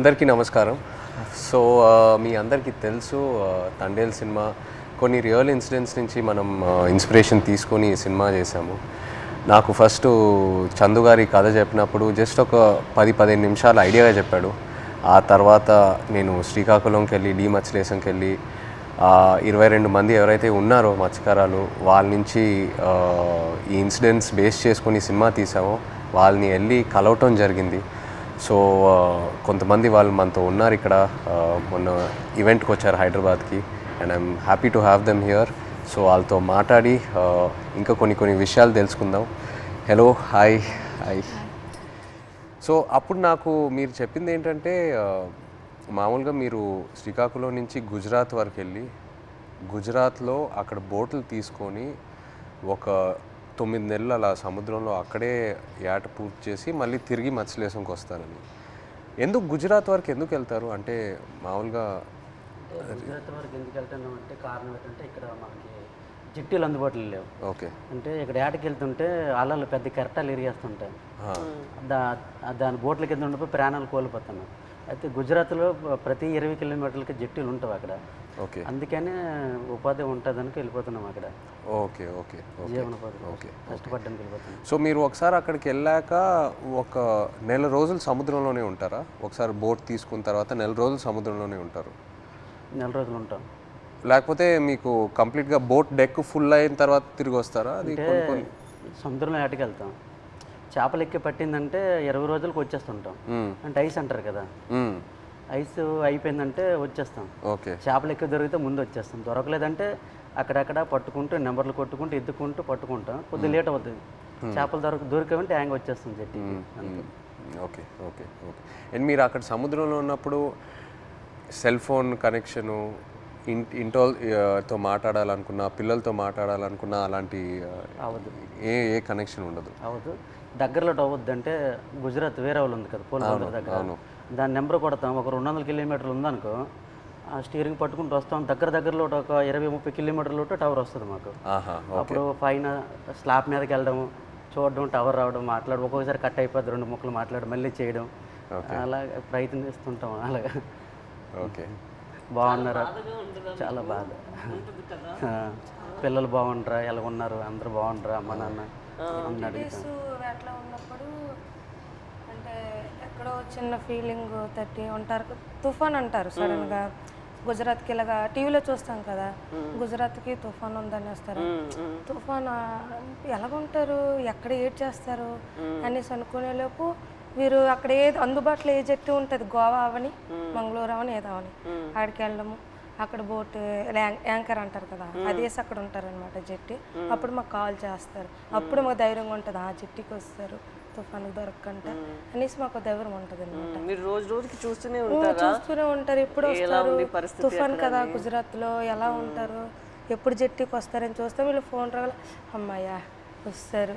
అందరికీ నమస్కారం. సో మీ అందరికీ తెలుసు తండేల్ సినిమా కొన్ని రియల్ ఇన్సిడెంట్స్ నుంచి మనం ఇన్స్పిరేషన్ తీసుకొని ఈ సినిమా చేశాము. నాకు ఫస్ట్ చందు గారి కథ చెప్పినప్పుడు జస్ట్ ఒక 10-15 నిమిషాలు ఐడియాగా చెప్పాడు. ఆ తర్వాత నేను శ్రీకాకుళంకి వెళ్ళి మత్స్యలేశంకి వెళ్ళి 22 మంది ఎవరైతే ఉన్నారో మత్స్యకారాలు వాళ్ళ నుంచి ఈ ఇన్సిడెంట్స్ బేస్ చేసుకొని సినిమా తీసామో వాళ్ళని వెళ్ళి కలవటం జరిగింది. సో కొంతమంది వాళ్ళు మనతో ఉన్నారు ఇక్కడ, మొన్న ఈవెంట్కి వచ్చారు హైదరాబాద్కి, and I'm happy to have them here. So వాళ్ళతో మాట్లాడి ఇంకా కొన్ని విషయాలు తెలుసుకుందాం. Hello, hi. సో అప్పుడు నాకు మీరు చెప్పింది ఏంటంటే మామూలుగా మీరు శ్రీకాకుళం నుంచి గుజరాత్ వరకు వెళ్ళి గుజరాత్లో అక్కడ బోట్లు తీసుకొని ఒక 9 నెలలు అలా సముద్రంలో అక్కడే ఏట పూర్తి చేసి మళ్ళీ తిరిగి మత్స్యలేశంకి వస్తారని. ఎందుకు గుజరాత్ వరకు ఎందుకు వెళ్తారు? అంటే మామూలుగా గుజరాత్ వరకు ఎందుకు వెళ్తున్నాం అంటే కారణం ఏంటంటే ఇక్కడ మనకి జట్టీలు అందుబాటులో లేవు. ఓకే. అంటే ఇక్కడ ఏటకి వెళ్తుంటే అలలు పెద్ద కెరటాలు ఎరిగేస్తుంటాయి. దాని బోట్ల కింద ఉండిపోయి ప్రాణాలు కోల్పోతున్నాం. అయితే గుజరాత్లో ప్రతి 20 కిలోమీటర్లకి జట్టీలు ఉంటావు అక్కడ. ఓకే. అందుకనే ఉపాధి ఉంటుందని వెళ్ళిపోతున్నాం అక్కడ. ఓకే ఓకే జీవనోపాధి ఓకే కష్టపడ్డానికి వెళ్ళిపోతున్నాం. సో మీరు ఒకసారి అక్కడికి వెళ్ళాక ఒక నెల రోజులు సముద్రంలోనే ఉంటారా? ఒకసారి బోట్ తీసుకున్న తర్వాత నెల రోజులు సముద్రంలోనే ఉంటారు? నెల రోజులు ఉంటాం. లేకపోతే మీకు కంప్లీట్గా బోట్ డెక్ ఫుల్ అయిన తర్వాత తిరిగి వస్తారా? అది సముద్రంలో ఏటకి వెళ్తాం. చేపలు ఎక్కి పట్టిందంటే 20 రోజులకు వచ్చేస్తుంటాం. అంటే ఐస్ అంటారు కదా, ఐస్ అయిపోయిందంటే వచ్చేస్తాం. ఓకే. చేపలు ఎక్కువ దొరికితే ముందు వచ్చేస్తాం, దొరకలేదంటే అక్కడక్కడ పట్టుకుంటూ నెంబర్లు కొట్టుకుంటూ ఎత్తుకుంటూ పట్టుకుంటాం. కొద్దిగా లేట్ అవుతుంది. చేపలు దొరికేవంటే హ్యాంగ్ వచ్చేస్తుంది జట్టికి. Okay okay okay. అండ్ మీరు అక్కడ సముద్రంలో ఉన్నప్పుడు సెల్ ఫోన్ కనెక్షను, ఇంటితో మాట్లాడాలనుకున్నా, పిల్లలతో మాట్లాడాలనుకున్నా అలాంటి అవదు, ఏ కనెక్షన్ ఉండదు? అవదు. దగ్గరలో అవద్దు. అంటే గుజరాత్ వేరే వాళ్ళు ఉంది కదా పోలీసు దగ్గర, దాని నెంబర్ కొడతాం. ఒక 200 కిలోమీటర్లు ఉందనుకో, ఆ స్టీరింగ్ పట్టుకుంటూ వస్తాం. దగ్గరలో ఒక 20-30 కిలోమీటర్లు టవర్ వస్తుంది మాకు. అప్పుడు పైన స్లాబ్ మీదకి వెళ్ళడం, చూడడం, టవర్ రావడం, మాట్లాడడం. ఒక్కొక్కసారి కట్ అయిపోద్ది, 2 ముక్కలు మాట్లాడడం, మళ్ళీ చేయడం, అలా ప్రయత్నిస్తుంటాం. అలాగా. ఓకే. బాగున్నారా? చాలా బాధ. పిల్లలు బాగుంటారా, ఎలా ఉన్నారు, అందరూ బాగుంటారా, అమ్మ నాన్న అన్నాడు. అట్లా ఉన్నప్పుడు అంటే ఎక్కడో చిన్న ఫీలింగ్ తట్టి ఉంటారు. తుఫాన్ అంటారు సడన్గా గుజరాత్కి. ఇలాగా టీవీలో చూస్తాం కదా, గుజరాత్కి తుఫాన్ ఉందని వస్తారు. తుఫాన్ ఎలాగుంటారు, ఎక్కడ ఏడ్ చేస్తారు అనేసి అనుకునేలోపు వీరు అక్కడ ఏది అందుబాటులో ఏ జట్టు ఉంటుంది, గోవా అవని మంగళూరు అవని ఏదో అవని, అక్కడికి వెళ్ళడము. అక్కడ బోట్ యాంకర్ అంటారు కదా, అదేసి అక్కడ ఉంటారనమాట జట్టి. అప్పుడు మాకు కాల్ చేస్తారు. అప్పుడు మాకు ధైర్యంగా ఉంటుంది, ఆ జట్టికి వస్తారు తుఫాను దొరకకంట అనేసి మాకు ధైర్యం ఉంటుంది అనమాట. చూస్తూనే ఉంటారు ఎప్పుడు వస్తారు తుఫాన్ కదా గుజరాత్లో, ఎలా ఉంటారు, ఎప్పుడు జట్టికి వస్తారని చూస్తాం. వీళ్ళు ఫోన్ రావాలి, అమ్మాయ్యా వస్తారు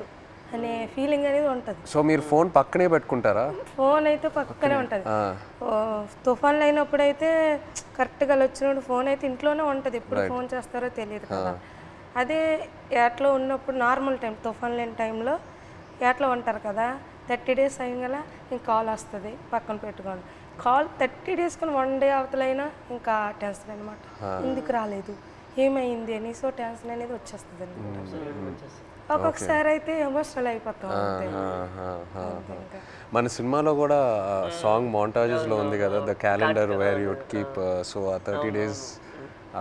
అనే ఫీలింగ్ అనేది ఉంటుంది. సో మీరు ఫోన్ పక్కనే పెట్టుకుంటారా? ఫోన్ అయితే పక్కనే ఉంటుంది. తుఫాన్లు అయినప్పుడు అయితే కరెక్ట్గా వచ్చినప్పుడు ఫోన్ అయితే ఇంట్లోనే ఉంటుంది, ఎప్పుడు ఫోన్ చేస్తారో తెలియదు కదా. అదే ఏట్లో ఉన్నప్పుడు నార్మల్ టైం, తుఫాన్ లేని టైంలో ఏట్లో ఉంటారు కదా, 30 డేస్ అయ్యగల ఇంక కాల్ వస్తుంది, పక్కన పెట్టుకోండి. కాల్ 30 డేస్ కానీ 1 డే అవతలైనా ఇంకా టెన్షన్ అనమాట, ఎందుకు రాలేదు, ఏమైంది అని. సో టెన్షన్ అనేది వచ్చేస్తుంది అనమాట. ఒక్కొక్కసారి అయితే ఎమోషనల్ అయిపోతాం. మన సినిమాలో కూడా సాంగ్ మోంటాజెస్లో ఉంది కదా, the calendar where you'd keep. So ఆ 30 డేస్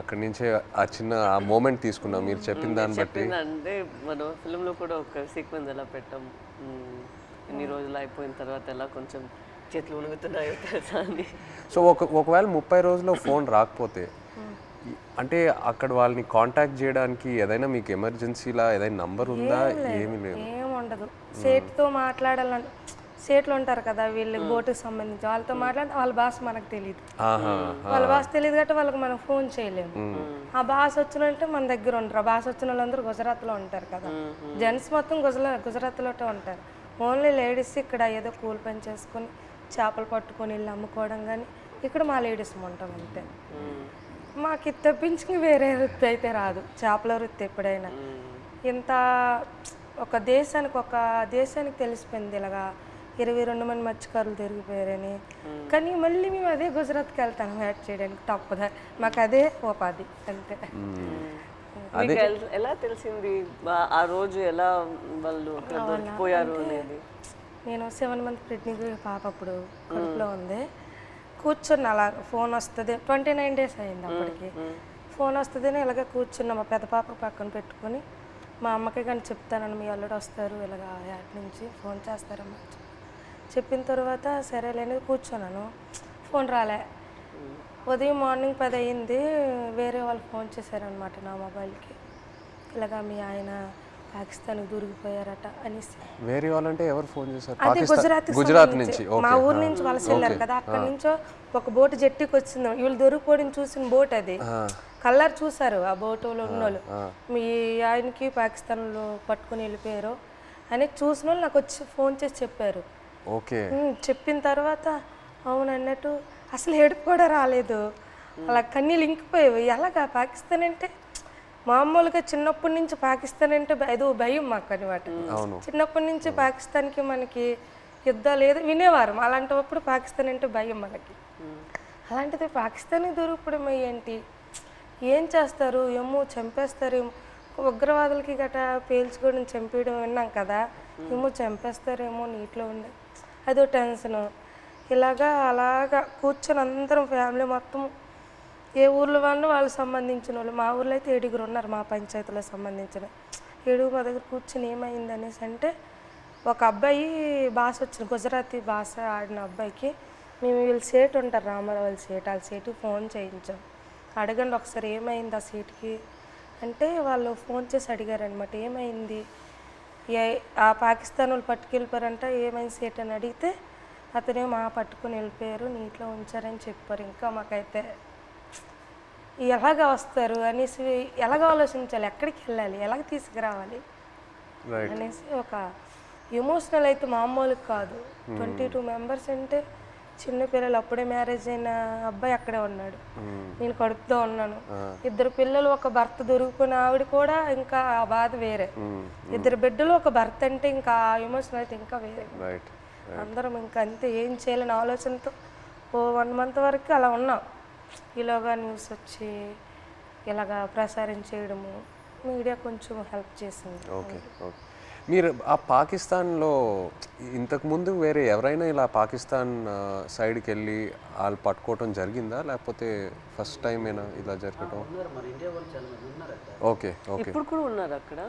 అక్కడి నుంచే ఆ చిన్న ఆ మూమెంట్ తీసుకున్నాం మీరు చెప్పిన దాన్ని బట్టి. అంటే మనం ఫిల్మ్లో కూడా ఒక సీక్వెన్స్ ఎలా పెట్టాం, ఎన్ని రోజులు అయిపోయిన తర్వాత ఎలా కొంచెం చేతులు ఉణుగుతున్నాయో తెలుసా అని. సో ఒకవేళ 30 రోజుల్లో ఫోన్ రాకపోతే అంటే అక్కడ వాళ్ళని కాంటాక్ట్ చేయడానికి ఏదైనా మీకు ఎమర్జెన్సీలా ఏదైనా నంబర్ ఉందా? ఏమీ లేదు, ఏముండదు. సేట్తో మాట్లాడాలని, సేట్లు ఉంటారు కదా వీళ్ళకి బోటుకి సంబంధించి, వాళ్ళతో మాట్లాడితే వాళ్ళ భాష మనకు తెలియదు, వాళ్ళ భాష తెలియదు కాబట్టి వాళ్ళకి మనం ఫోన్ చేయలేము. ఆ భాష వచ్చినంటే మన దగ్గర ఉంటారు. ఆ భాష వచ్చిన వాళ్ళందరూ గుజరాత్లో ఉంటారు కదా, జెంట్స్ మొత్తం గుజరాత్లో ఉంటారు. ఓన్లీ లేడీస్ ఇక్కడ ఏదో కూలి పని చేసుకొని చేపలు పట్టుకొని వెళ్ళి అమ్ముకోవడం, కానీ ఇక్కడ మా లేడీస్ ఉంటాం అంతే. మాకు తప్పించి వేరే వృత్తి అయితే రాదు, చేపల వృత్తి. ఎప్పుడైనా ఇంత ఒక దేశానికి తెలిసిపోయింది ఇలాగా 22 మంది మత్స్యకారులు దొరికిపోయారని. కానీ మళ్ళీ మేము అదే గుజరాత్కి వెళ్తాను వేట చేయడానికి, తప్పదా, మాకు అదే ఉపాధి అంతే. మీకు ఎలా తెలిసింది ఆ రోజు ఎలా వాళ్ళు అక్కడ దొరికిపోయారు అనేది? నేను 7 మంత్ ప్రెగ్నెంట్ పాప అప్పుడు కడుపులో ఉంది. కూర్చున్న అలా ఫోన్ వస్తుంది, 29 days అయింది అప్పటికి. ఫోన్ వస్తుందని ఇలాగ కూర్చున్న మా పెద్ద పాప పక్కన పెట్టుకొని, మా అమ్మకి కానీ చెప్తానని మీ అల్లుడు వస్తారు ఇలాగ యాడ్ నుంచి ఫోన్ చేస్తారమ్మా చెప్పిన తర్వాత సరేలేని కూర్చున్నాను. ఫోన్ రాలే. ఉదయం మార్నింగ్ 10 అయింది, వేరే వాళ్ళు ఫోన్ చేశారనమాట నా మొబైల్కి, ఇలాగా మీ ఆయన పాకిస్తాన్కి దూరికిపోయారట అనేసి. వేరే వాళ్ళంటే ఎవరు ఫోన్ చేశారు? అది గుజరాత్ నుంచి, మా ఊరు నుంచి వలస వెళ్ళారు కదా, అక్కడి నుంచో ఒక బోటు జట్టికి వచ్చింది. వీళ్ళు దొరికిపోవడం చూసిన బోట్ అది, కలర్ చూసారు ఆ బోటులో ఉన్నోళ్ళు, మీ ఆయనకి పాకిస్తాన్లో పట్టుకుని వెళ్ళిపోయారు అని చూసిన వాళ్ళు నాకు వచ్చి ఫోన్ చేసి చెప్పారు. ఓకే. చెప్పిన తర్వాత అవును అన్నట్టు అసలు ఏడుపు కూడా రాలేదు, అలా కన్నీళ్ళు ఇంకిపోయేవి. ఎలాగా పాకిస్తాన్ అంటే మామూలుగా చిన్నప్పటి నుంచి పాకిస్తాన్ అంటే ఏదో భయం మాకు అనమాట. చిన్నప్పటి నుంచి పాకిస్తాన్కి మనకి యుద్ధాలు ఏదో వినేవారు, అలాంటప్పుడు పాకిస్తాన్ అంటే భయం మనకి. అలాంటిది పాకిస్తాన్కి దొరికిపోవడం ఏంటి, ఏం చేస్తారు ఏమో, చంపేస్తారేమో, ఉగ్రవాదులకి గట్రా పేల్చుకోవడం చంపేయడం విన్నాం కదా, ఏమో చంపేస్తారేమో నీటిలో ఉండే అదో టెన్షను. అలాగా కూర్చొని అందరం ఫ్యామిలీ మొత్తం, ఏ ఊర్లో వాళ్ళకి సంబంధించిన వాళ్ళు, మా ఊర్లో అయితే 7 ఉన్నారు మా పంచాయతీలో సంబంధించిన 7 మా దగ్గర కూర్చొని ఏమైంది అనేసి అంటే, ఒక అబ్బాయి భాష వచ్చింది, గుజరాతీ భాష ఆడిన అబ్బాయికి మేము వీళ్ళు సేట్ ఉంటారు రామారావు వాళ్ళ సేట్, వాళ్ళ సేటుకి ఫోన్ చేయించాం. అడగండి ఒకసారి ఏమైంది ఆ సీట్కి అంటే, వాళ్ళు ఫోన్ చేసి అడిగారనమాట ఏమైంది, ఆ పాకిస్తాన్ వాళ్ళు పట్టుకెళ్ళిపోయారంట, ఏమైంది సేట్ అని అడిగితే అతనేమో మా పట్టుకుని వెళ్ళిపోయారు, నీటిలో ఉంచారని చెప్పారు. ఇంకా మాకైతే ఎలాగ వస్తారు అనేసి, ఎలాగ ఆలోచించాలి, ఎక్కడికి వెళ్ళాలి, ఎలాగ తీసుకురావాలి అనేసి ఒక ఎమోషనల్ అయితే మామూలు కాదు. 22 members అంటే చిన్న పిల్లలు, అప్పుడే మ్యారేజ్ అయిన అబ్బాయి అక్కడే ఉన్నాడు, నేను కడుపుతో ఉన్నాను, 2 పిల్లలు, ఒక భర్త దొరికిపోయిన ఆవిడ కూడా ఇంకా ఆ బాధ వేరే, 2 బిడ్డలు ఒక భర్త అంటే ఇంకా ఆ ఎమోషన్ అయితే ఇంకా వేరే. అందరం ఇంకా అంతే, ఏం చేయాలని ఆలోచనతో ఓ 1 month వరకు అలా ఉన్నాం. ఇలాగా న్యూస్ వచ్చి ఇలాగా ప్రసారం చేయడము, మీడియా కొంచెం హెల్ప్ చేసింది. ఓకే. ఓకే. మీరు ఆ పాకిస్తాన్లో ఇంతకుముందు వేరే ఎవరైనా ఇలా పాకిస్తాన్ సైడ్కి వెళ్ళి వాళ్ళు పట్టుకోవటం జరిగిందా, లేకపోతే ఫస్ట్ టైమేనా ఇలా జరగటం? ఓకే. ఓకే. ఇప్పుడు కూడా ఉన్నారు అక్కడ?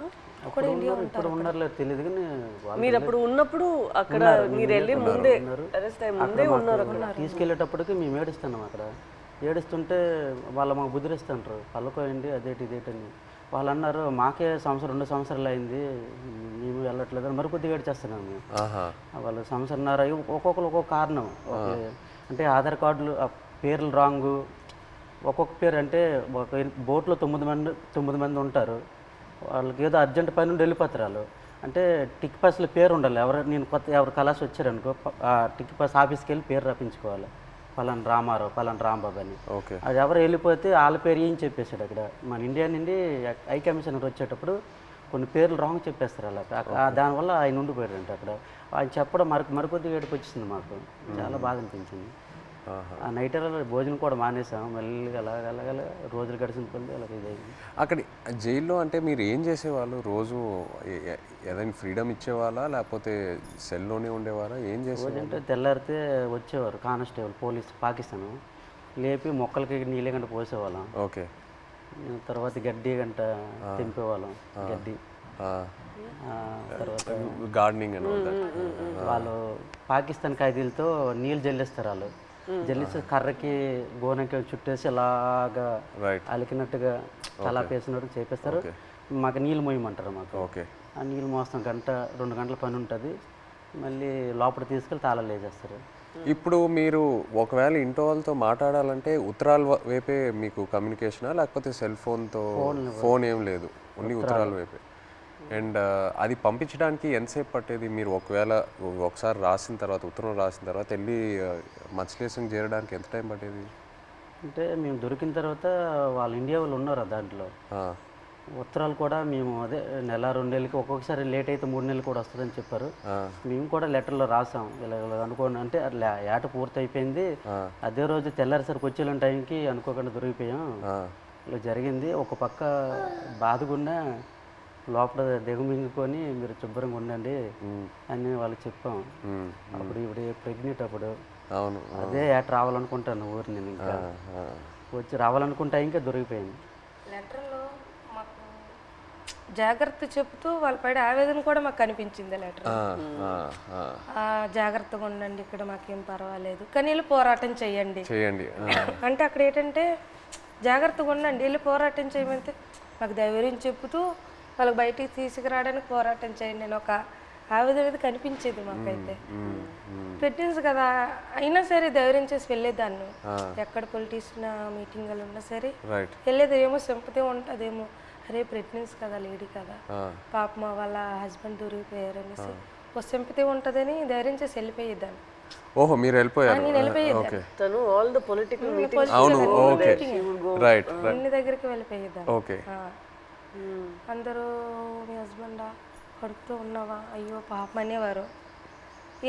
ఇప్పుడు ఉన్నారో తెలియదు కానీ మీరు అప్పుడు ఉన్నప్పుడు అక్కడ మీరు వెళ్ళి ముందే అరెస్ట్ అయ్యి ముందే ఉన్నారు అక్కడ. తీసుకెళ్ళేటప్పటికి మేము ఏడుస్తున్నాం అక్కడ, ఏడుస్తుంటే వాళ్ళు మాకు బుద్ధిరిస్తుంటారు, పళ్ళకోయండి అదేటి ఇదేటని. వాళ్ళు అన్నారు మాకే 2 సంవత్సరాలు అయింది మేము వెళ్ళట్లేదు అని మరి కొద్దిగా ఏడ్చేస్తున్నాం మేము. వాళ్ళు సంవత్సరంన్నర ఒక్కొక్కరు ఒక్కొక్క కారణం, అంటే ఆధార్ కార్డులు పేర్లు రాంగు, ఒక్కొక్క పేరు అంటే ఒక బోట్లో 9 మంది ఉంటారు, వాళ్ళకి ఏదో అర్జెంట్ పని నుండి వెళ్ళిపోతారు వాళ్ళు. అంటే టిక్ పాస్లో పేరు ఉండాలి, ఎవరు కలాసి వచ్చారనుకో ఆ టిక్ పాస్ ఆఫీస్కి వెళ్ళి పేరు రప్పించుకోవాలి, పలానా రామారావు పలానా రాంబాబు అని. అది ఎవరు వెళ్ళిపోతే వాళ్ళ పేరు ఏం చెప్పేశాడు అక్కడ. మన ఇండియా నుండి హై కమిషనర్ వచ్చేటప్పుడు కొన్ని పేర్లు రాంగ్ చెప్పేస్తారు అలా, దానివల్ల ఆయన ఉండిపోయాడంట అక్కడ. ఆయన చెప్పడం మరికొద్దిగా ఏడుపు వచ్చింది మాకు, చాలా బాధ అనిపించింది. ఆ నైట్ భోజనం కూడా మానేసాం, మళ్ళీ అలాగ రోజులు గడిచిన కొద్ది అలాగ ఇదైంది. అక్కడ జైల్లో అంటే మీరు ఏం చేసేవాళ్ళు రోజు? ఏదైనా ఫ్రీడమ్ ఇచ్చేవాళ్ళా లేకపోతే సెల్లోనే ఉండేవారా, ఏం చేసేవాళ్ళు? అంటే తెల్లారితే వచ్చేవారు కానిస్టేబుల్ పోలీస్ పాకిస్తాన్, లేపి మొక్కలకి నీళ్ళ గంట పోసేవాళ్ళం. ఓకే. తర్వాత గడ్డి గంట తెంపేవాళ్ళం, గడ్డి. తర్వాత గార్డెనింగ్ అని వాళ్ళు పాకిస్తాన్ ఖైదీలతో నీళ్ళు జల్లిస్తారు, వాళ్ళు జల్లిసి కర్రకి గోనెకి చుట్టేసి అలాగా అలికినట్టుగా చలాపేసినట్టు చేపిస్తారు. మాకు నీళ్ళు మోయమంటారు మాకు. ఓకే. ఆ నీళ్ళు మోస్తాం, 1-2 గంటల పని ఉంటుంది, మళ్ళీ లోపల తీసుకెళ్ళి తాళాలు వేసేస్తారు. ఇప్పుడు మీరు ఒకవేళ ఇంట్లో వాళ్ళతో మాట్లాడాలంటే ఉత్తరాల వైపే మీకు కమ్యూనికేషనా, లేకపోతే సెల్ ఫోన్తో? ఫోన్ ఏం లేదు, ఓన్లీ ఉత్తరాల వైపే. అండ్ అది పంపించడానికి ఎంతసేపు పట్టేది? మీరు ఒకసారి రాసిన తర్వాత, ఉత్తరం రాసిన తర్వాత వెళ్ళి మత్స్యలేశం చేరడానికి ఎంత టైం పట్టేది? అంటే మేము దొరికిన తర్వాత వాళ్ళు ఇండియా వాళ్ళు ఉన్నారు దాంట్లో, ఉత్తరాలు కూడా మేము అదే నెల 2 నెలలకి ఒక్కొక్కసారి లేట్ అయితే 3 నెలలు కూడా వస్తుందని చెప్పారు. మేము కూడా లెటర్లో రాసాం ఇలా అనుకోండి అంటే అట్లా ఏట పూర్తి అయిపోయింది, అదే రోజు తెల్లారిసరికి వచ్చేలాంటి టైంకి అనుకోకుండా దొరికిపోయాం, ఇలా జరిగింది. ఒక పక్క బాధగున్నా లోపల దిగమింగుకొని మీరు శుభ్రంగా ఉండండి అని వాళ్ళకి చెప్పాం. అప్పుడు ఇప్పుడు ప్రెగ్నెంట్ అప్పుడు అవును అదే ఏట రావాలనుకుంటాను ఊరు నేను, ఇంకా వచ్చి రావాలనుకుంటా ఇంకా దొరికిపోయింది. లెటర్లో మాకు జాగ్రత్త చెప్తూ వాళ్ళ పడే ఆవేదన కూడా మాకు కనిపించింది లెటర్. జాగ్రత్తగా ఉండండి, ఇక్కడ మాకేం పర్వాలేదు కానీ వెళ్ళి పోరాటం చేయండి. అంటే అక్కడ ఏంటంటే జాగ్రత్తగా ఉండండి, వెళ్ళి పోరాటం చేయమంటే మాకు ధైర్యం చెప్తూ వాళ్ళకి బయటికి తీసుకురావడానికి పోరాటం చేయండి నేను ఒక ఆవేదన కనిపించేది మాకైతే. ప్రెగ్నెన్సీ కదా అయినా సరే ధైర్యం చేసి వెళ్ళేదాన్ని, ఎక్కడ పొలిటీషియన్ మీటింగ్లు ఉన్నా సరే వెళ్ళేది. ఏమో సింపతి ఉంటుందేమో, అరే ప్రెగ్నెన్సీ కదా లేడీ కదా పాపం వాళ్ళ హస్బెండ్ దొరికిపోయారు అనేసి ఒక సింపతి ఉంటుందని ధైర్యం చేసి వెళ్ళిపోయేదాన్ని. ఓహో మీరు వెళ్ళిపోయారు. నేను వెళ్ళిపోయేదాన్ని, తను ఆల్ ద పొలిటికల్ అన్ని దగ్గరికి వెళ్ళిపోయేదాన్ని. అందరూ మీ హస్బెండా కడుపుతూ ఉన్నావా అయ్యో పాపం అనేవారు.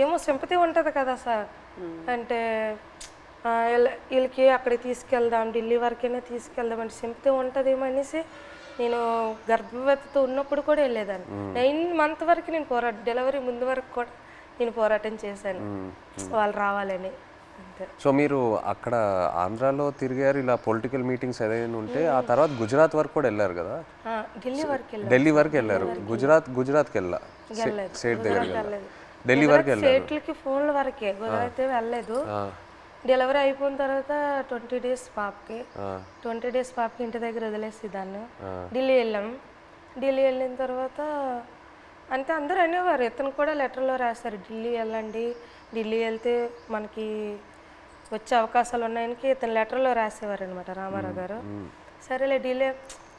ఏమో సింపతి ఉంటుంది కదా సార్, అంటే వీళ్ళకి అక్కడికి తీసుకెళ్దాం ఢిల్లీ వరకైనా తీసుకెళ్దాం అంటే సింపతి ఉంటుందేమో అనేసి నేను గర్భవతితో ఉన్నప్పుడు కూడా వెళ్ళేదాన్ని. 9 months వరకు నేను డెలివరీ ముందు వరకు కూడా నేను పోరాటం చేశాను వాళ్ళు రావాలని. సో మీరు అక్కడ ఆంధ్రాలో తిరిగారు ఇలా పొలిటికల్ మీటింగ్స్ ఏదైనా ఉంటే, ఆ తర్వాత గుజరాత్ వరకు కూడా వెళ్ళారు కదా? ఢిల్లీ వరకు వెళ్ళారు. గుజరాత్కి వెళ్ళా స్టేట్ దగ్గర ఢిల్లీ వరకు వెళ్ళారు. స్టేట్లకి ఫోన్ల వరకే, గుజరాత్ వెళ్ళలేదు. డెలివరీ అయిపోయిన తర్వాత 20 days పాపకి 20 days పాపకి ఇంటి దగ్గర వదిలేసి దాన్ని ఢిల్లీ వెళ్ళాం. ఢిల్లీ వెళ్ళిన తర్వాత అంటే అందరూ అనేవారు, ఇతను కూడా లెటర్లో రాశారు ఢిల్లీ వెళ్ళండి, ఢిల్లీ వెళ్తే మనకి వచ్చే అవకాశాలు ఉన్నాయని ఇతను లెటర్లో రాసేవారు అనమాట రామారావు గారు. సరేలే ఢిల్లీ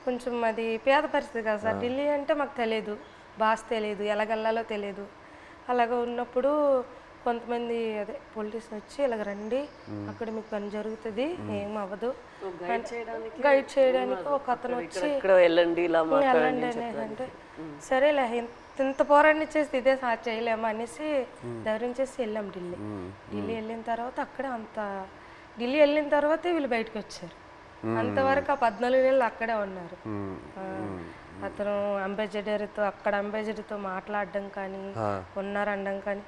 కొంచెం అది పేద పరిస్థితి కదా సార్, ఢిల్లీ అంటే మాకు తెలియదు, భాష తెలియదు, ఎలాగెళ్ళాలో తెలియదు. అలాగ ఉన్నప్పుడు కొంతమంది అదే పొలిటీషియన్ వచ్చి ఇలాగ రండి అక్కడ మీకు పని జరుగుతుంది ఏం అవ్వదు గైడ్ చేయడానికి ఒక అతను వచ్చి వెళ్ళండి అంటే సరేలే ఇంత పోరాటం చేస్తే ఇదే చేయలేము అనేసి ధైర్యం చేసి వెళ్ళాం ఢిల్లీ. వెళ్ళిన తర్వాత అక్కడే ఢిల్లీ వెళ్ళిన తర్వాతే వీళ్ళు బయటకు వచ్చారు. అంతవరకు ఆ 14 నెలలు అక్కడే ఉన్నారు. అతను అంబాసిడర్తో మాట్లాడడం కానీ ఉన్నారనడం కానీ.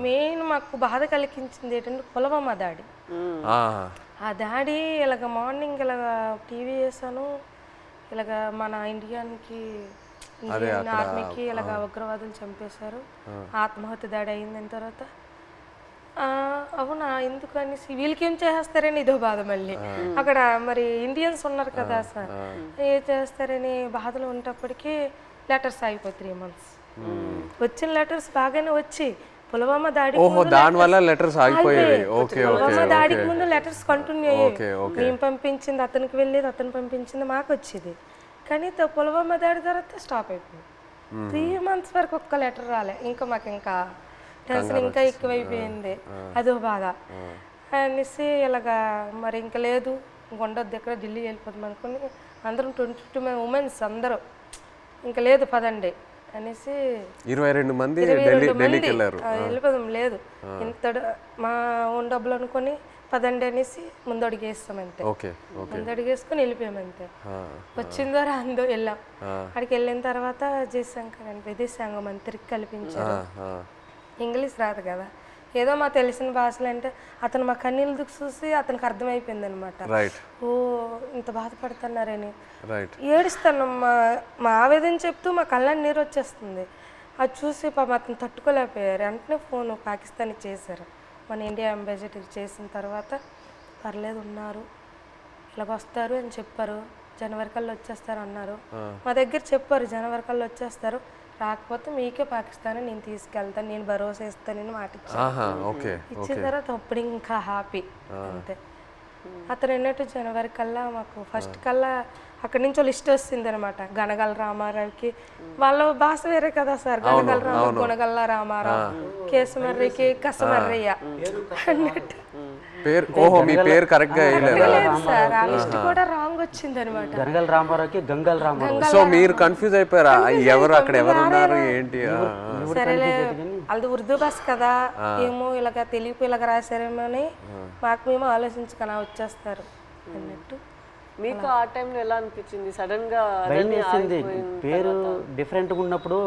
మెయిన్ మాకు బాధ కలిగించింది ఏంటంటే పుల్వామా దాడి. ఆ దాడి ఇలాగ మార్నింగ్ ఇలాగ టీవీ వేసాను, ఇలాగ మన ఇండియన్ ఆర్మీకి ఇలాగ ఉగ్రవాదులు చంపేశారు, ఆత్మహత్య దాడి అయిందని తర్వాత అవునా ఎందుకు అనేసి వీళ్ళకి ఏం చేస్తారని ఇదో బాధ. మళ్ళీ అక్కడ మరి ఇండియన్స్ ఉన్నారు కదా సార్, ఏం చేస్తారని బాధలు ఉన్నప్పటికీ లెటర్స్ ఆగిపోయి 3 months. వచ్చిన లెటర్స్ బాగానే వచ్చి పుల్వామా దాడికి ముందు లెటర్స్ కంటిన్యూ అయ్యాయి. మేము పంపించింది అతనికి వెళ్ళేది, అతను పంపించింది మాకు వచ్చేది. కానీ పుల్వామా దాడి తర్వాత స్టాప్ అయిపోయింది. 3 months వరకు ఒక్క లెటర్ రాలే. ఇంకా మాకు ఇంకా టెన్షన్ ఇంకా ఎక్కువైపోయింది, అదో బాధ అనేసి ఇలాగా మరి ఇంకా లేదు ఉండొద్దు ఎక్కడ ఢిల్లీ వెళ్ళిపోతాం అనుకుని అందరం 22 ఉమెన్స్ అందరూ ఇంకా లేదు పదండి అనేసి 22 మంది వెళ్ళిపోదాం లేదు ఇంత మా ఓన్ డబ్బులు అనుకొని పదండి అనేసి ముందు అడిగేస్తాం అంతే. ముందు అడిగేసుకుని వెళ్ళిపోయామంతే. వచ్చిందో రాందో వెళ్ళాం. అక్కడికి వెళ్ళిన తర్వాత జయశంకర్ అని విదేశాంగ మంత్రికి కల్పించారు. ఇంగ్లీష్ రాదు కదా, ఏదో మా తెలిసిన భాషలు అంటే అతను మా కన్నీళ్ళు దుక్కు చూసి అతనికి అర్థమైపోయింది అనమాట. ఓ ఇంత బాధపడుతున్నారని ఏడుస్తాను. మా ఆవేదన చెప్తూ మా కళ్ళని నీరు వచ్చేస్తుంది. అది చూసి పాపం అతను తట్టుకోలేకపోయారు. వెంటనే ఫోన్ పాకిస్తాన్కి చేశారు. మన ఇండియా అంబాసిడర్ చేసిన తర్వాత పర్లేదు ఉన్నారు ఇలాగొస్తారు అని చెప్పారు. జనవరి కల్లా వచ్చేస్తారు అన్నారు. మా దగ్గర చెప్పారు జనవరి కల్లా వచ్చేస్తారు, రాకపోతే మీకే పాకిస్తాన్ నేను తీసుకెళ్తాను, నేను భరోసా ఇస్తానని మాట ఇచ్చిన తర్వాత అప్పుడు ఇంకా హ్యాపీ అంతే. అతను ఎన్నట్టు జనవరి కల్లా మాకు ఫస్ట్ కల్లా అక్కడి నుంచి లిస్ట్ వస్తుంది అనమాట. గనగల రామారావుకి వాళ్ళ భాష వేరే కదా సార్, గనగల రామారావు గుణగల్ల రామారావు, కేసమర్రికి కసమర్రయ్య అన్నట్టు పేరు ఓహో మీ పేరు కరెక్ట్గా వేయలేదా? లేదు సార్, ఆ లిస్ట్ కూడా రాంగ్ వచ్చింది అనమాట. గనగల రామారావుకి గంగల్ రామారావు. సో మీరు కన్ఫ్యూజ్ అయిపోయారా ఎవరు అక్కడ ఎవరు ఉన్నారు ఏంటి? సరేలే వాళ్ళది ఉర్దూ భాష కదా, ఏమో ఇలాగ తెలియపు ఇలాగ రాశారేమో అని మాకు మేము ఆలోచించుకొని వచ్చేస్తారు అన్నట్టు. మీకు ఆ టైంలో ఎలా అనిపించింది సడన్ గా భయం వేసింది. పేరు డిఫరెంట్గా ఉన్నప్పుడు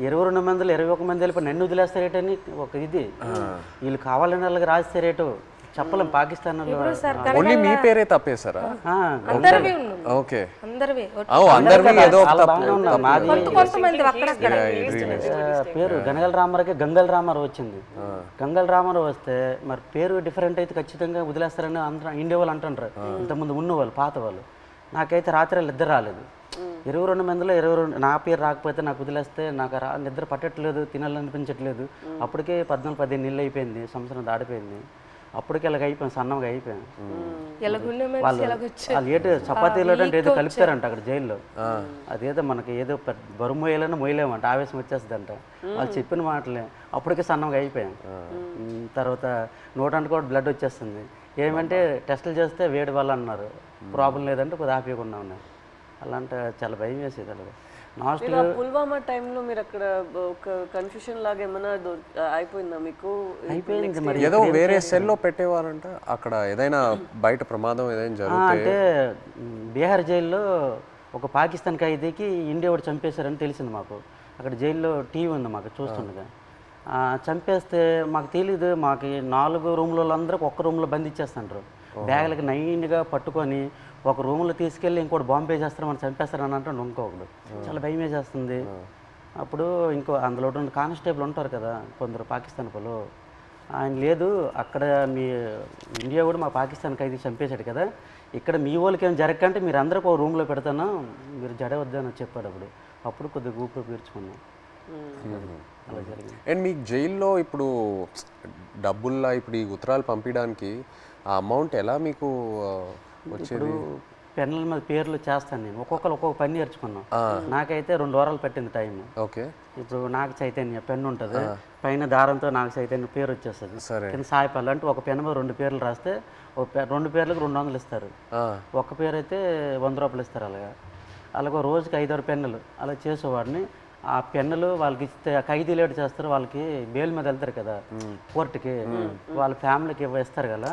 22 మందిలో 21 మంది వెళ్ళిపోయి నన్ను వదిలేస్తారేటని ఒక ఇది, వీళ్ళు కావాలని వాళ్ళకి రాస్తారేటో చెప్పలేం. పాకిస్తాన్ ఓన్లీ మీ పేరే తప్పేశారా? అందరివి ఉన్నాయి, ఓకే, అందరివి అందరివి ఏదో ఒక కొంతమంది అక్కడక్కడ పేరు గనగల రామారావుకి గంగల్ రామారావు వచ్చింది. గంగల్ రామారావు వస్తే మరి పేరు డిఫరెంట్ అయితే ఖచ్చితంగా వదిలేస్తారని అందరూ ఇండియా వాళ్ళు అంటుంటారు, ఇంతకుముందు ఉన్నవాళ్ళు పాత వాళ్ళు. నాకైతే రాత్రి ఇద్దరు రాలేదు. 22 మందిలో 22 నా పేరు రాకపోతే నాకు వదిలేస్తే నాకు నిద్ర పట్టట్లేదు, తినాలనిపించట్లేదు. అప్పటికే 14-15 నెలలు అయిపోయింది, సంవత్సరం దాడిపోయింది. అప్పటికి ఇలాగ అయిపోయాను, సన్నంగా అయిపోయాను. వాళ్ళు ఏదో చపాతీలో అంటే ఏదో కలుపుతారంట అక్కడ జైల్లో, అదేదో మనకి ఏదో బరువు మోయాలని మోయలేమంట, ఆవేశం వచ్చేస్తుందంట. వాళ్ళు చెప్పిన మాటలే అప్పటికే సన్నంగా అయిపోయాం. తర్వాత నోటంటే కూడా బ్లడ్ వచ్చేస్తుంది. ఏమంటే టెస్టులు చేస్తే వేడి వల్ల అన్నారు, ప్రాబ్లం లేదంటే కొద్దిగా ఆపేయకుండా ఉన్నారు. అలాంటి చాలా భయం వేసేది. అలాగే పుల్వామా టైంలో మీరు అక్కడ ఒక కన్ఫ్యూషన్ లాగా ఏమైనా అయిపోయిందా మీకు? అయిపోయింది మరి. ఏదో వేరే సెల్లో పెట్టేవారంట అక్కడ, ఏదైనా బయట ప్రమాదం ఏదైనా జరిగితే. అంటే బీహార్ జైల్లో ఒక పాకిస్తాన్ ఖైదీకి ఇండియా వాడు చంపేశారని తెలిసింది మాకు. అక్కడ జైల్లో టీవీ ఉంది మాకు చూస్తుండగా. చంపేస్తే మాకు తెలీదు, మాకు 4 రూమ్లలో అందరికి ఒక్క రూమ్లో బంధించేస్తుంటారు. బ్యాగులకి నైన్గా పట్టుకొని ఒక రూమ్లో తీసుకెళ్ళి ఇంకోటి బాంబే చేస్తారు, మనం చంపేస్తారని అంటే ఇంకొకడు. చాలా భయం వేసేస్తుంది. అప్పుడు ఇంకో అందులో ఉన్న కానిస్టేబుల్ ఉంటారు కదా కొందరు పాకిస్తాన్ వాళ్ళు, ఆయన లేదు అక్కడ మీ ఇండియా కూడా మా పాకిస్తాన్ ఖైదీ చంపేశాడు కదా, ఇక్కడ మీ వాళ్ళకి ఏం జరగకంటే మీరు అందరికి ఒక రూమ్లో పెడతాను, మీరు జడవద్దని చెప్పాడు. అప్పుడు కొద్దిగా ఊపిరి పీల్చుకున్నాం. అలా జరిగింది. అండ్ మీకు జైల్లో ఇప్పుడు డబ్బుల్లా ఇప్పుడు ఈ ఉత్తరాలు పంపించడానికి ఆ అమౌంట్ ఎలా మీకు వచ్చేది? పెన్నుల మీద పేర్లు చేస్తాను నేను, ఒక్కొక్కరు ఒక్కొక్క పని నేర్చుకున్నాం. నాకైతే 2 వారాలు పట్టింది టైం. ఓకే, ఇప్పుడు నాకు చైతన్య పెన్ను ఉంటుంది, పైన దారంతో నాకు చైతన్య పేరు వచ్చేస్తుంది. కింద సాయిపల్లి అంటే ఒక పెన్ను మీద 2 పేర్లు రాస్తే 2 పేర్లకు 200 ఇస్తారు. ఒక పేరు అయితే 100 రూపాయలు ఇస్తారు. అలాగే రోజుకి 5-6 పెన్నులు అలా చేసేవాడిని. ఆ పెన్నులు వాళ్ళకి ఇస్తే ఖైదీ లేట్ చేస్తారు, వాళ్ళకి బెయిల్ మీద వెళ్తారు కదా కోర్టుకి, వాళ్ళ ఫ్యామిలీకి ఇస్తారు కదా.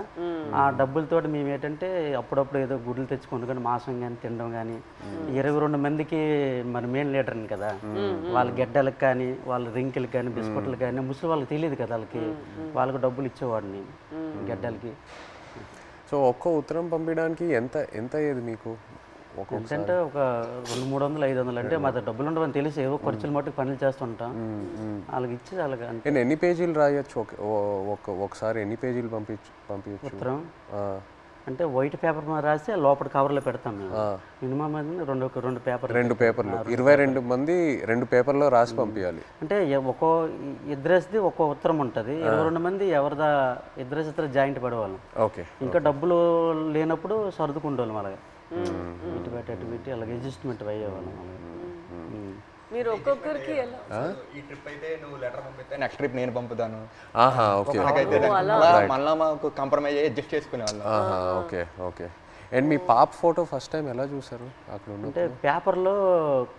ఆ డబ్బులతో మేము ఏంటంటే అప్పుడప్పుడు ఏదో గుడ్లు తెచ్చుకొని కానీ మాంసం కానీ తినడం కానీ, 22 మందికి మరి మెయిన్ లీడర్ని కదా, వాళ్ళ గెడ్డలకు కానీ వాళ్ళ రింకిలకు కానీ బిస్కెట్లకు కానీ ముసలి వాళ్ళకి తెలియదు కదా, వాళ్ళకి డబ్బులు ఇచ్చేవాడిని గెడ్డలకి. సో ఒక్కో ఉత్తరం పంపించడానికి ఎంత అయ్యేది మీకు? అంటే ఒక 200-300-500 అంటే మా డబ్బులు ఉండవని తెలిసి ఏవో ఖర్చులు మట్టుకు పనులు చేస్తుంటాం. వాళ్ళకి ఇచ్చి అలాగే. నేను ఎన్ని పేజీలు రాయొచ్చు ఒకసారి? ఎన్ని పేజీలు పంపించచ్చు ఉత్తరం? అంటే వైట్ పేపర్ మీద రాసి లోపల కవర్లో పెడతాం మేము. మినిమం రెండు పేపర్లు 22 మంది 2 పేపర్లో రాసి పంపించాలి. అంటే ఒక్కో ఇద్దరేసిది ఒక్కో ఉత్తరం ఉంటుంది. 22 మంది ఎవరిదా ఇద్దరు జాయింట్ పడేవాళ్ళం. ఓకే, ఇంకా డబ్బులు లేనప్పుడు సర్దుకుండేవాళ్ళం. అలాగే ఇటు పెట్టి అలాగే అడ్జస్ట్మెంట్ అయ్యేవాళ్ళం. మీరు ఒక్కొక్కరికి ఈ ట్రిప్ అయితే నువ్వు లెటర్ పంపిస్తే నెక్స్ట్ ట్రిప్ నేను పంపుతాను. ఓకే, మళ్ళీ మాకు కాంప్రమైజ్ అయ్యి అడ్జస్ట్ చేసుకునేవాళ్ళం. ఓకే. అండ్ మీ పాప ఫోటో ఫస్ట్ టైం ఎలా చూసారు అక్కడ? అంటే పేపర్లో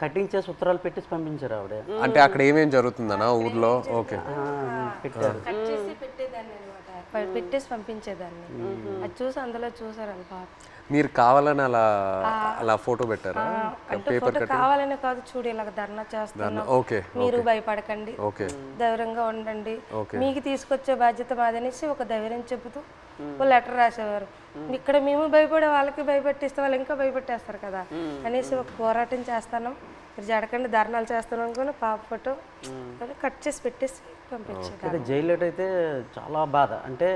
కటింగ్ చేసి ఉత్తరాలు పెట్టేసి పంపించారు ఆవిడ. అంటే అక్కడ ఏమేం జరుగుతుందనా ఊర్లో? ఓకే, పెట్టారు, పెట్టేసి పంపించేదాన్ని. అది చూసి అందులో చూసారు పాప. మీరు కావాలని అలా ఫోటో పెట్టారా? అంటే ఫోటో కావాలని కాదు, చూడు ఇలాగ ధర్నా చేస్తున్నాం, మీరు భయపడకండి, ధైర్యంగా ఉండండి, మీకు తీసుకొచ్చే బాధ్యత మాదనేసి ఒక ధైర్యం చెబుతూ ఒక లెటర్ రాసేవారు. ఇక్కడ మేము భయపడే వాళ్ళకి భయపెట్టిస్తే వాళ్ళు ఇంకా భయపెట్టేస్తారు కదా అనేసి ఒక పోరాటం చేస్తాను, మీరు జడకండి ధర్నాలు చేస్తాను అనుకుని పాప ఫోటో కట్ చేసి పెట్టేసి పంపించారు. జైల్లో అయితే చాలా బాధ. అంటే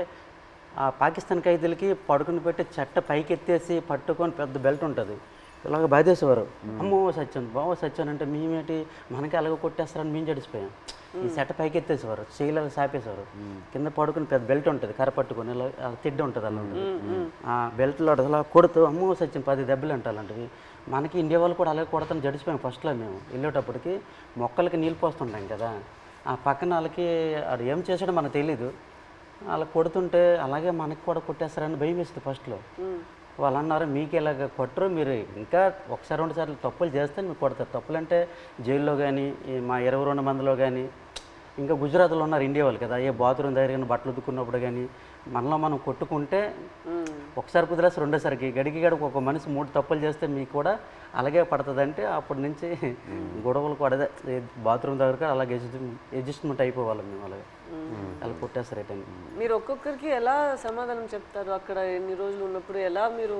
ఆ పాకిస్తాన్ ఖైదీలకి పడుకుని పెట్టి చెట్ట పైకి ఎత్తేసి పట్టుకొని పెద్ద బెల్ట్ ఉంటుంది, ఇలాగ బాధేసేవారు. అమ్మో సత్యం బావో సత్యం అంటే మేమేంటి మనకి అలాగ కొట్టేస్తారని మేము జడిసిపోయాం. ఈ చెట్ట పైకి ఎత్తేసేవారు, చేయలేదు సాపేసేవారు. కింద పడుకుని పెద్ద బెల్ట్ ఉంటుంది, కర్ర పట్టుకొని ఇలా తిడ్డ ఉంటుంది, అలా ఉంటుంది. ఆ బెల్ట్లో అలా కొడుతూ అమ్మో సత్యం 10 దెబ్బలు అంటే అలాంటివి. మనకి ఇండియా వాళ్ళు కూడా అలాగే కొడతాను జడిసిపోయాం. ఫస్ట్లో మేము వెళ్ళేటప్పటికి మొక్కలకి నీళ్ళు పోస్తుంటాం కదా, ఆ పక్కన వాళ్ళకి అది ఏం చేసాడో మనకు తెలీదు. అలా కొడుతుంటే అలాగే మనకి కూడా కొట్టేస్తారని భయం వేస్తుంది ఫస్ట్లో. వాళ్ళు అన్నారు మీకు ఇలాగ కొట్టరు, మీరు ఇంకా ఒకసారి 2 సార్లు తప్పులు చేస్తే మీకు కొడతారు. తప్పులు అంటే జైల్లో కానీ మా 22 మందిలో కానీ, ఇంకా గుజరాత్లో ఉన్నారు ఇండియా వాళ్ళు కదా, ఏ బాత్రూమ్ దగ్గర కానీ బట్టలు ఉతుక్కున్నప్పుడు కానీ మనలో మనం కొట్టుకుంటే ఒకసారి కుదిరేసి రెండోసారికి గడికి ఒక మనిషి 3 తప్పులు చేస్తే మీకు కూడా అలాగే పడుతుంది అంటే అప్పటి నుంచి గొడవలు కూడా అదే బాత్రూమ్ దగ్గర అలాగే అడ్జస్ట్మెంట్ అయిపోవాలి మేము. అలాగే అలా కొట్టేస్తారు రిటర్న్. మీరు ఒక్కొక్కరికి ఎలా సమాధానం చెప్తారు అక్కడ ఎన్ని రోజులు ఉన్నప్పుడు? ఎలా మీరు